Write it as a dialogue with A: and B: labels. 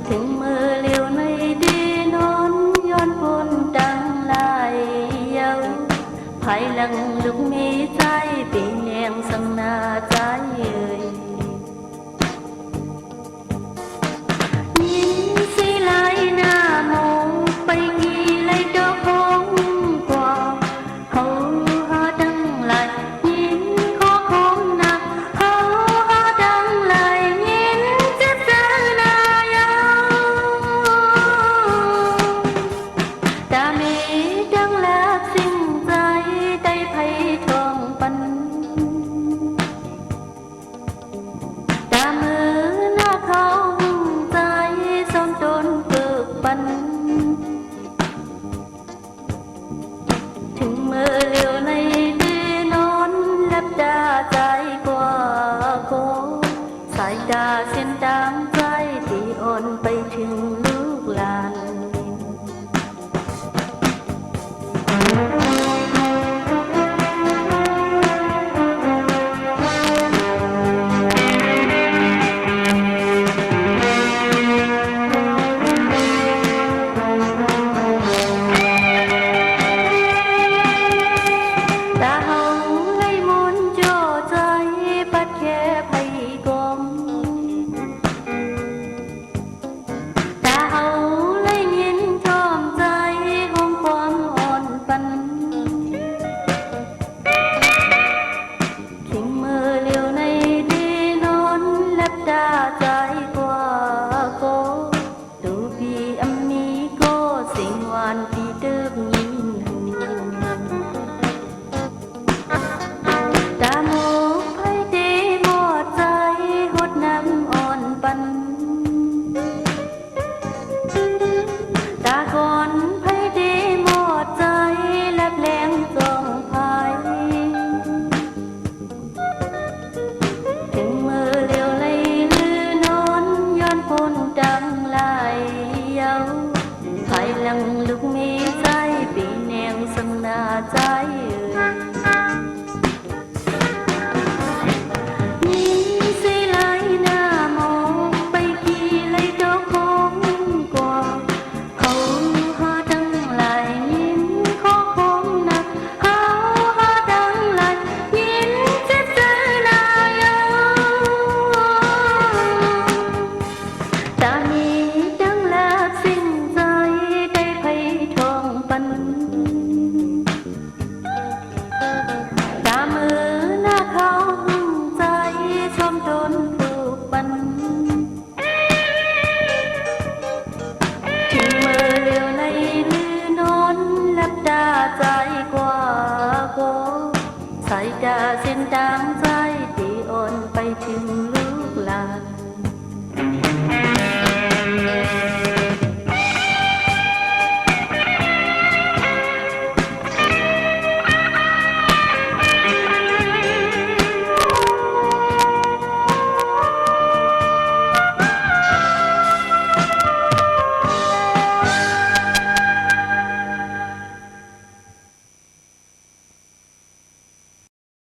A: ถึงมือเลี้ยวในดีนอนย้อนพ้นดังลายเยาภายหลังลูกมีใจปีแนงสังนาใจเอ่ยยิ้มสีลายหน้ามองไปกี่ไลดอกคงกว่าเขาหาดังลายยิ้มขอคงนักเขาหาดังลายยิ้มจะเจอหน้ายาวตาเมดังลักสิ่งใจได้ไพ่ทองปันตามือหน้าเขาใจสมตนเบิกปันถึงมือเลี้ยวในดีนอนลับตาใจกว่าโกสายตาเส้นตามใจที่อ่อนไปถึงลูกหลานใจกว่าโกตูปีอัมมีโกสิ่งหวานปีเดิมยิ้มตาโมกไพ่เดหมดใจหดน้ำอ่อนปันตาก่อนไพ่เดหมดใจแลบแหลงจองพายถึงมือเลี้ยวเลยพ้นดังลายเยาภายหลังลูกมีใจปีแนงสังนาใจยิ้มสีลายหน้ามองไปกี่ไลดอกคงกว่าเขาหาดังลายยิ้มขอคงนักเขาหาดังลายยิ้มจะเจอหน้าเยาตามีดังลักสิ่งใจได้ไพ่ทองปันตามือหน้าเขาใจชมตนผูกปันถึงมือเลี้ยวในลือนอนลับตาใจกว่าโกสายตาเส้นทางใจที่อ่อนไปถึง